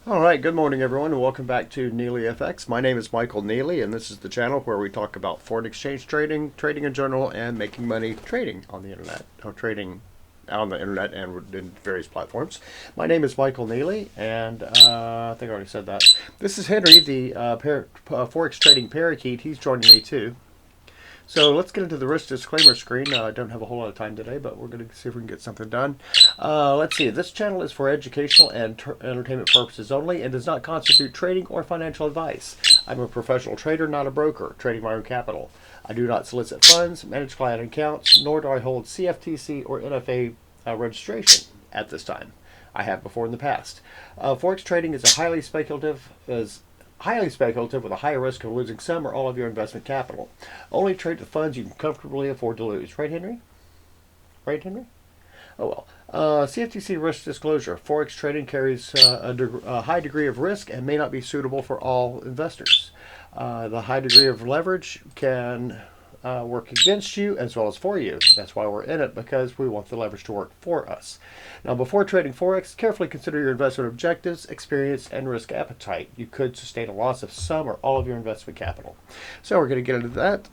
Alright, good morning everyone and welcome back to NeelyFX. My name is Michael Neely and this is the channel where we talk about foreign exchange trading, trading in general, and making money trading on the internet, or trading on the internet and in various platforms. My name is Michael Neely and I think I already said that. This is Henry, the Forex trading parakeet. He's joining me too. So let's get into the risk disclaimer screen. I don't have a whole lot of time today, but we're going to see if we can get something done. Let's see. This channel is for educational and entertainment purposes only and does not constitute trading or financial advice. I'm a professional trader, not a broker, trading my own capital. I do not solicit funds, manage client accounts, nor do I hold CFTC or NFA registration at this time. I have before in the past. Forex trading is highly speculative with a higher risk of losing some or all of your investment capital. Only trade the funds you can comfortably afford to lose. Right, Henry? Right, Henry? Oh well. CFTC risk disclosure. Forex trading carries a high degree of risk and may not be suitable for all investors. The high degree of leverage can work against you as well as for you. That's why we're in it, because we want the leverage to work for us. Now, before trading Forex, carefully consider your investment objectives, experience, and risk appetite. You could sustain a loss of some or all of your investment capital. So we're going to get into that.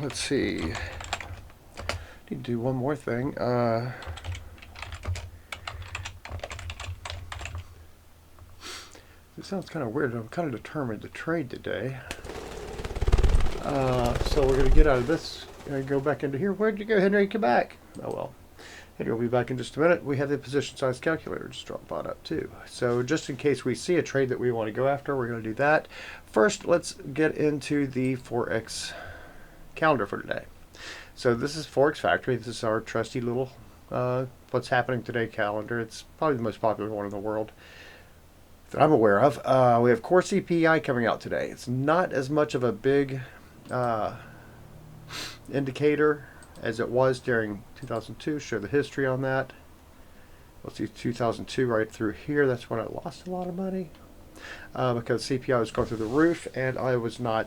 Let's see. Need to do one more thing. It sounds kind of weird. I'm kind of determined to trade today. So we're going to get out of this and go back into here. Where'd you go, Henry? Come back. Oh, well. Henry will be back in just a minute. We have the position size calculator just dropped on up, too. So just in case we see a trade that we want to go after, we're going to do that. First, let's get into the Forex calendar for today. So this is Forex Factory. This is our trusty little what's happening today calendar. It's probably the most popular one in the world that I'm aware of. We have core CPI coming out today. It's not as much of a big indicator as it was during 2002. Show the history on that. Let's see, 2002 right through here. That's when I lost a lot of money because CPI was going through the roof, and I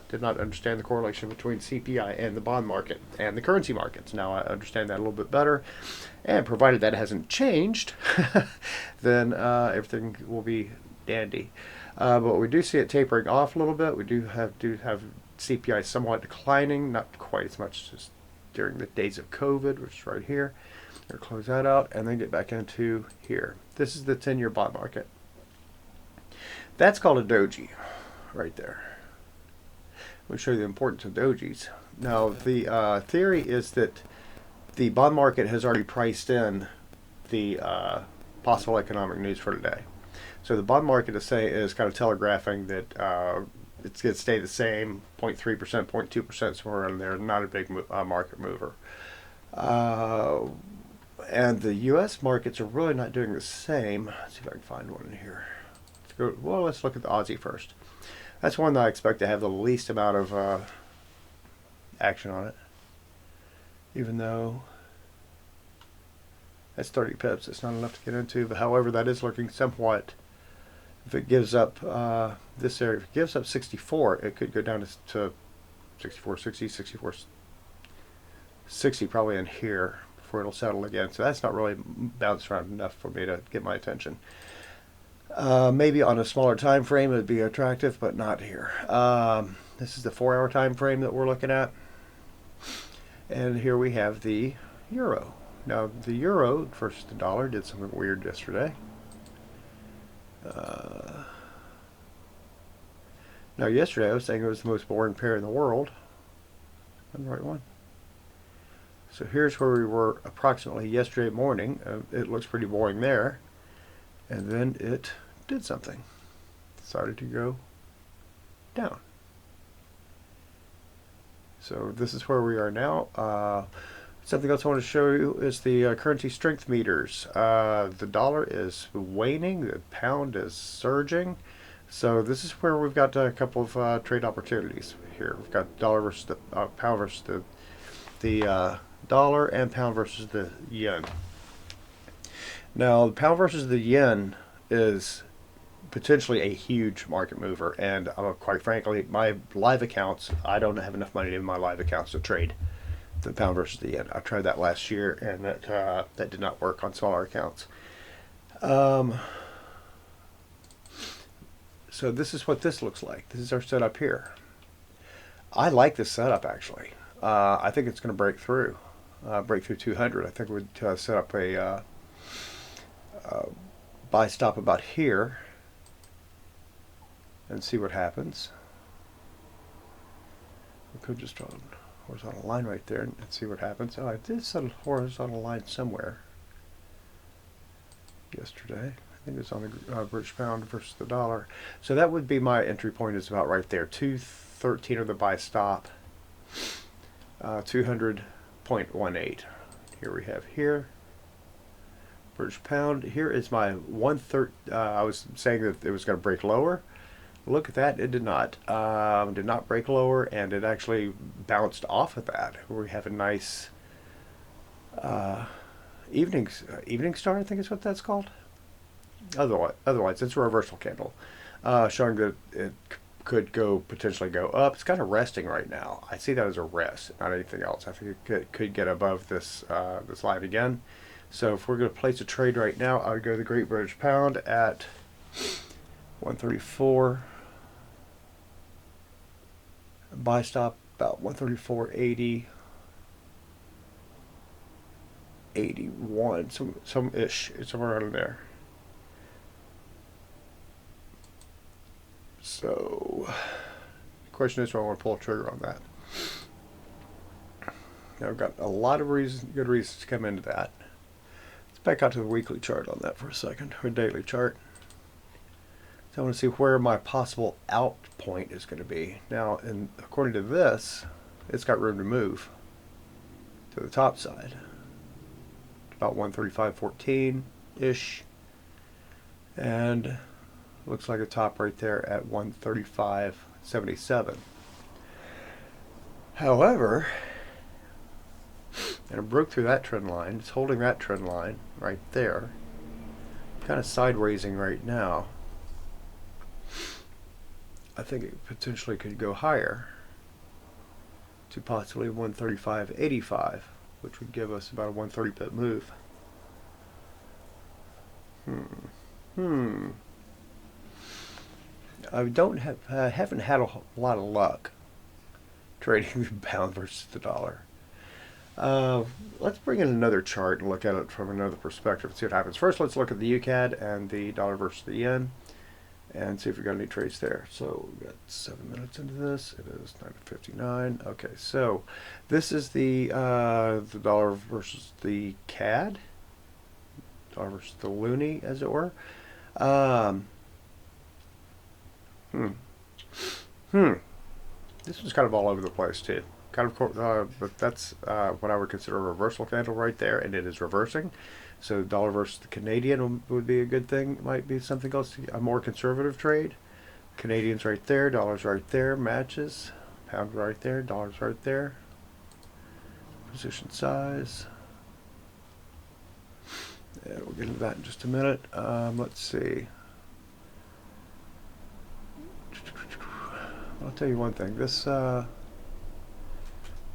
did not understand the correlation between CPI and the bond market and the currency markets. Now I understand that a little bit better, and provided that hasn't changed, then everything will be dandy. But we do see it tapering off a little bit. We do have CPI somewhat declining, not quite as much as during the days of COVID, which is right here. We'll close that out and then get back into here. This is the 10-year bond market. That's called a doji right there. We'll show you the importance of dojis. Now, the theory is that the bond market has already priced in the possible economic news for today. So the bond market is kind of telegraphing that it's going to stay the same, 0.3%, 0.2%, somewhere around there. Not a big market mover. And the U.S. markets are really not doing the same. Let's see if I can find one in here. Let's look at the Aussie first. That's one that I expect to have the least amount of action on it. Even though that's 30 pips. It's not enough to get into. But however, that is looking somewhat. If it gives up this area, if it gives up 64, it could go down to 64, 60, 64, 60 probably in here before it'll settle again. So that's not really bounced around enough for me to get my attention. Maybe on a smaller time frame it would be attractive, but not here. This is the 4-hour time frame that we're looking at. And here we have the euro. Now the euro versus the dollar did something weird yesterday. Now yesterday I was saying it was the most boring pair in the world. I'm the right one. So here's where we were approximately yesterday morning. It looks pretty boring there. And then it did something. Decided to go down. So this is where we are now. Something else I want to show you is the currency strength meters. The dollar is waning, the pound is surging. So this is where we've got a couple of trade opportunities here. We've got dollar versus the pound versus the dollar, and pound versus the yen. Now, the pound versus the yen is potentially a huge market mover, and quite frankly, my live accounts, I don't have enough money in my live accounts to trade the pound versus the yen. I tried that last year, and that did not work on smaller accounts. So this is what this looks like. This is our setup here. I like this setup actually. I think it's going to break through 200. I think we'd set up a buy stop about here and see what happens. We could just draw a horizontal line right there and see what happens. Oh, I did set a horizontal line somewhere yesterday. I think it's on the British pound versus the dollar. So that would be my entry point, is about right there. 213 of the buy stop. 200.18. Here we have here. British pound. Here is my 1/3. I was saying that it was going to break lower. Look at that. It did not. Did not break lower, and it actually bounced off of that. We have a nice evening star, I think is what that's called. Otherwise, it's a reversal candle, showing that it could potentially go up. It's kind of resting right now. I see that as a rest, not anything else. I think it could get above this this line again. So if we're going to place a trade right now, I would go to the Great British Pound at 134. Buy stop about 134.80. 81, some ish. It's somewhere around there. So the question is, do I want to pull a trigger on that? Now I've got a lot of good reasons to come into that. Let's back out to the weekly chart on that for a second, or daily chart. So I want to see where my possible out point is going to be. Now, according to this, it's got room to move to the top side. About 135.14 ish, and looks like a top right there at 135.77. However, and it broke through that trend line. It's holding that trend line right there, kind of sidewaysing right now. I think it potentially could go higher to possibly 135.85, which would give us about a 130 pip move. I haven't had a lot of luck trading the pound versus the dollar. Let's bring in another chart and look at it from another perspective and see what happens. First, let's look at the UCAD and the dollar versus the yen and see if we've got any trades there. So we've got 7 minutes into this. It is 9:59. Okay, so this is the dollar versus the CAD, dollar versus the loonie, as it were. This one's kind of all over the place too. But that's what I would consider a reversal candle right there, and it is reversing. So dollar versus the Canadian would be a good thing. It might be something else, a more conservative trade. Canadian's right there, dollar's right there, matches. Pound right there, dollar's right there. Position size. And we'll get into that in just a minute. Let's see. I'll tell you one thing. This pound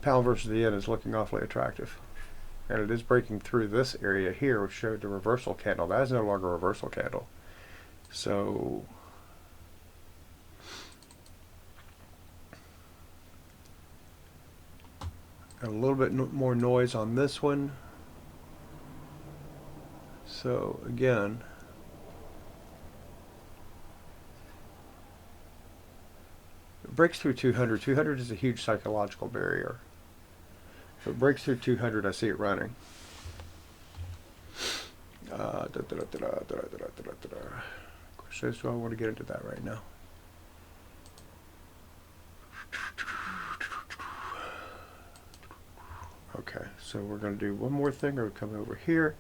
versus the yen is looking awfully attractive. And it is breaking through this area here, which showed the reversal candle. That is no longer a reversal candle. So got a little bit more noise on this one. So again, it breaks through 200. 200 is a huge psychological barrier. If it breaks through 200, I see it running. Question is, do I want to get into that right now? Okay, so we're going to do one more thing. We're going to come over here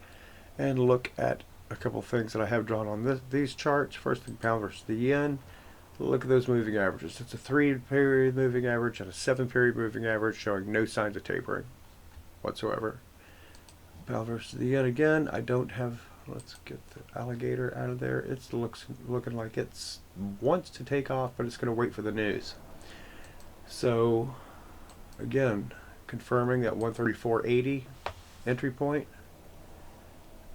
and look at a couple things that I have drawn on these charts. First thing, pound versus the yen. Look at those moving averages. It's a 3-period moving average and a 7-period moving average showing no signs of tapering whatsoever. Pound versus the yen again. I don't have, let's get the alligator out of there. It's looking like it wants to take off, but it's going to wait for the news. So again, confirming that 134.80 entry point.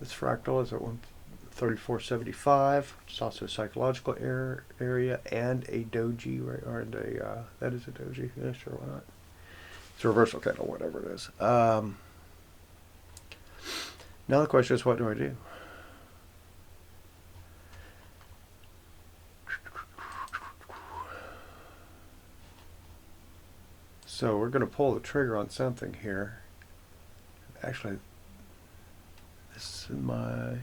This fractal is at 34.75. It's also a psychological area and a doji, right? Or that is a doji. Yeah, sure, why not? It's a reversal candle, whatever it is. Now the question is, what do I do? So we're going to pull the trigger on something here. Actually, this is in my,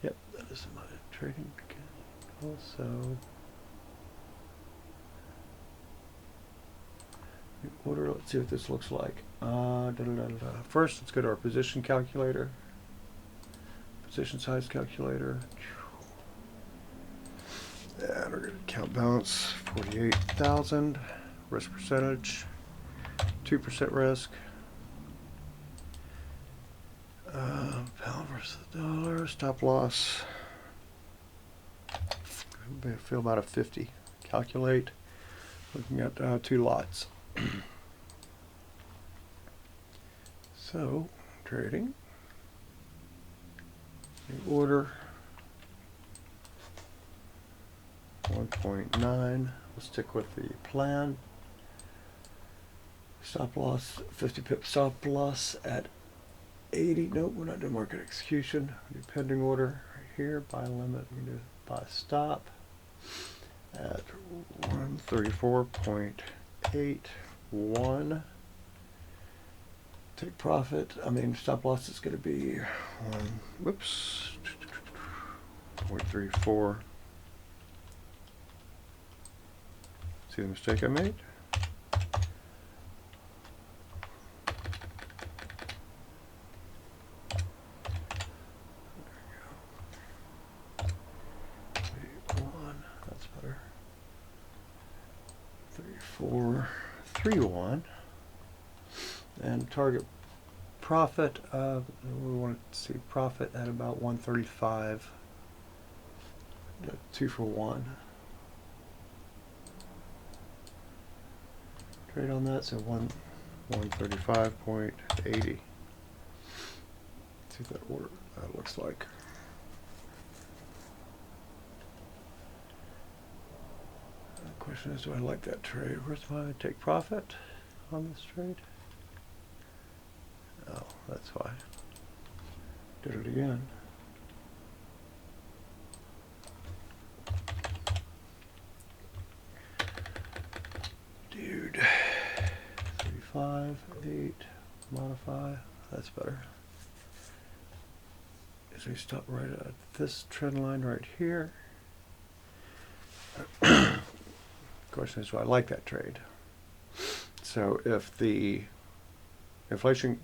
yep, that is in my trading account also. Order, let's see what this looks like. First, let's go to our position calculator. Position size calculator. And we're going to count balance 48,000. Risk percentage 2% risk. Pound versus the dollar. Stop loss. I feel about a 50. Calculate. Looking at 2 lots. So, trading. The order 1.9. We'll stick with the plan. Stop loss 50 pip stop loss at 80. Nope, we're not doing market execution. We do pending order right here. Buy limit. We do buy stop at 134.81. Take profit. I mean, stop loss is going to be 0.34. See the mistake I made? That's better. 34.31. And target profit, we want to see profit at about 135. 2 for 1. Trade on that, so 135.80. See what that order that looks like. The question is, do I like that trade? Where's my take profit on this trade? Oh, that's why. Did it again. Dude. 35, 8, modify. That's better. As we stop right at this trend line right here. Question is, do I like that trade? So if the inflation,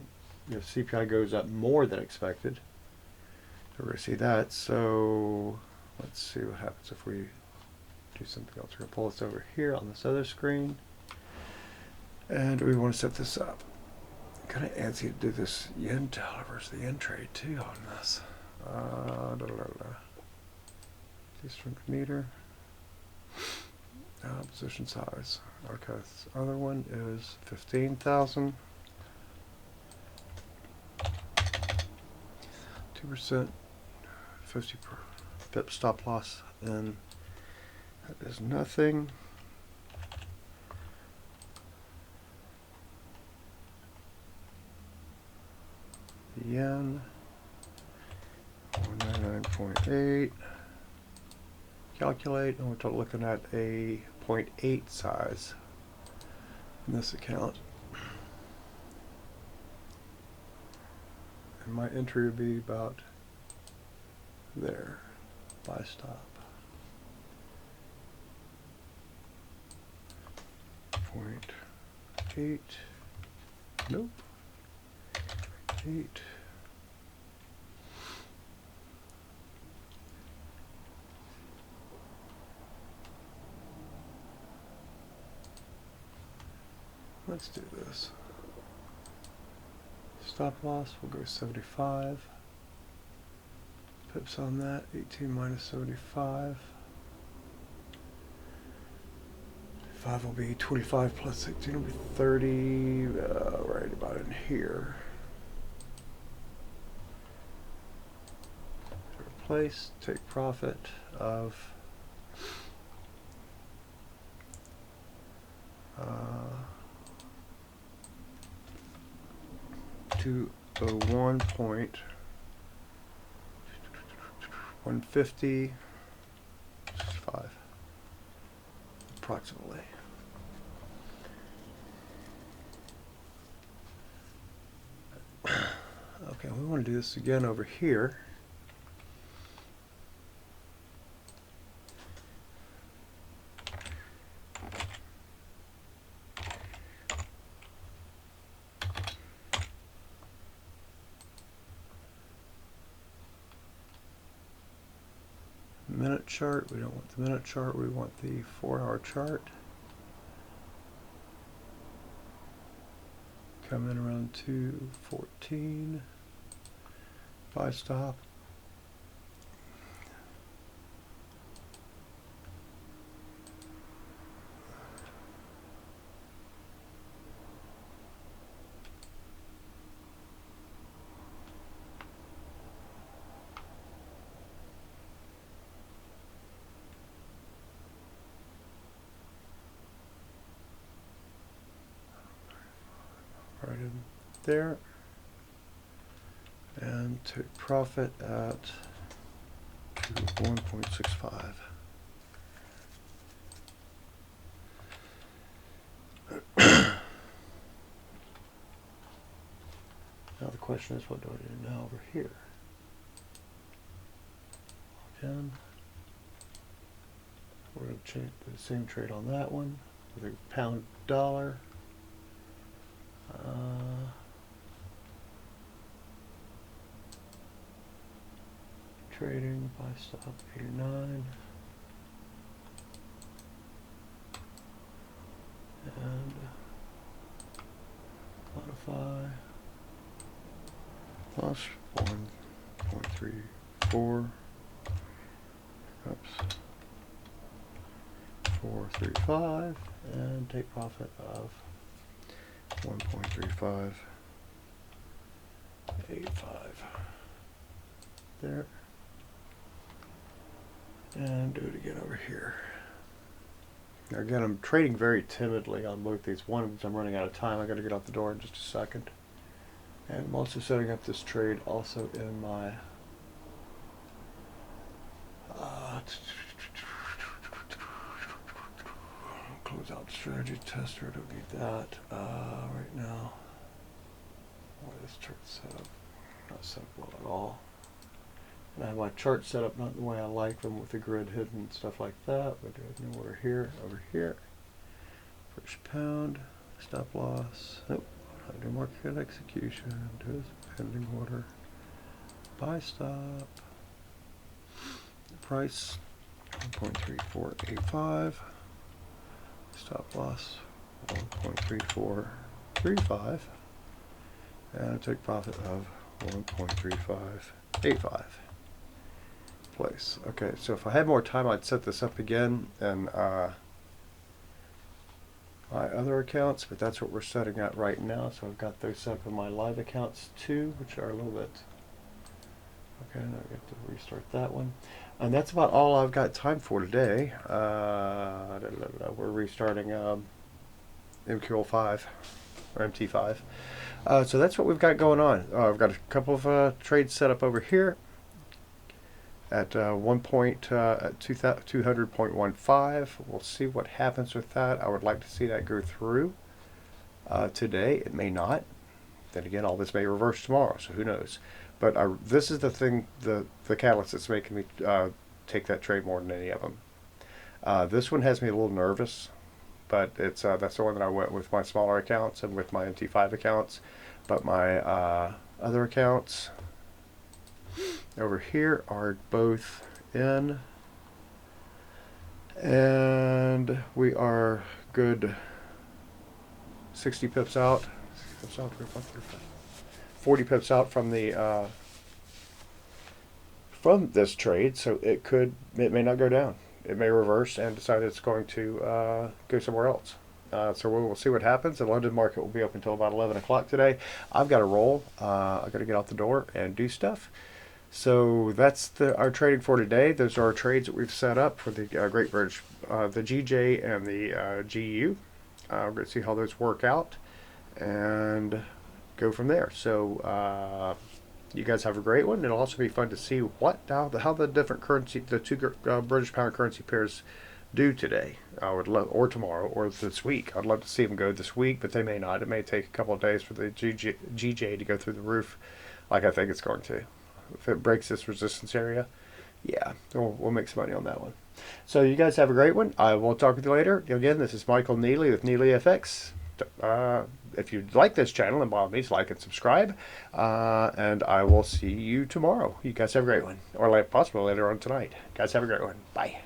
if CPI goes up more than expected, so we're going to see that. So let's see what happens if we do something else. We're going to pull this over here on this other screen. And we want to set this up. Kind of antsy to do this yen dollar versus the yen trade too on this. Strength meter. Position size. Okay, this other one is 15,000. 2%, 50 pip stop loss, and that is nothing. The yen, 199.8. Calculate, and we're looking at a 0.8 size in this account. And my entry would be about there. Buy stop. 0.8. Nope. 8. Let's do this. Stop loss, we'll go 75. Pips on that, 18 minus 75. 5 will be 25 plus 18 will be 30, right about in here. place, take profit of 201.150.5 approximately. Okay, we want to do this again over here. Minute chart, we don't want the minute chart, we want the 4-hour chart. Come in around 214. Buy stop. Right in there, and take profit at 1.65. Now the question is, what do I do now over here? Again, we're going to change the same trade on that one with a pound dollar. Trading, buy stop 89, and modify plus 1.34, oops, 435, and take profit of 1.3585 there, and do it again over here. Now again, I'm trading very timidly on both these. One, because I'm running out of time, I got to get out the door in just a second, and I'm also setting up this trade also in my close out strategy tester. I don't need that right now. Why this chart set up? Not set up well at all. And I have my chart set up not the way I like them, with the grid hidden and stuff like that. But I have no order here, over here. First pound, stop loss. Nope. I do market execution. Do this pending order. Buy stop. Price 1.3485. Stop loss 1.3435, and I take profit of 1.3585. Place. Okay, so if I had more time, I'd set this up again in my other accounts, but that's what we're setting at right now. So I've got those set up in my live accounts too, which are a little bit. Okay, now I get to restart that one. And that's about all I've got time for today. We're restarting MQL5 or MT5. So that's what we've got going on. I've got a couple of trades set up over here at 200.15. We'll see what happens with that. I would like to see that go through today. It may not. Then again, all this may reverse tomorrow, so who knows. But this is the thing, the catalyst that's making me take that trade more than any of them. This one has me a little nervous, but it's that's the one that I went with my smaller accounts and with my MT5 accounts. But my other accounts over here are both in, and we are good 60 pips out. 40 pips out from the from this trade, so it may not go down. It may reverse and decide it's going to go somewhere else. So we'll see what happens. The London market will be open until about 11 o'clock today. I've got to roll. I've got to get out the door and do stuff. So that's our trading for today. Those are our trades that we've set up for the Great British, the GJ and the GU. We're going to see how those work out and go from there. So you guys have a great one. It'll also be fun to see how the different currency, the two British pound currency pairs do today. I would love, or tomorrow, or this week. I'd love to see them go this week, but they may not. It may take a couple of days for the GJ to go through the roof, like I think it's going to. If it breaks this resistance area, yeah, we'll make some money on that one. So you guys have a great one. I will talk with you later. Again, this is Michael Neely with NeelyFX. If you like this channel, then by all means like and subscribe. And I will see you tomorrow. You guys have a great one. Or possibly later on tonight. Guys have a great one. Bye.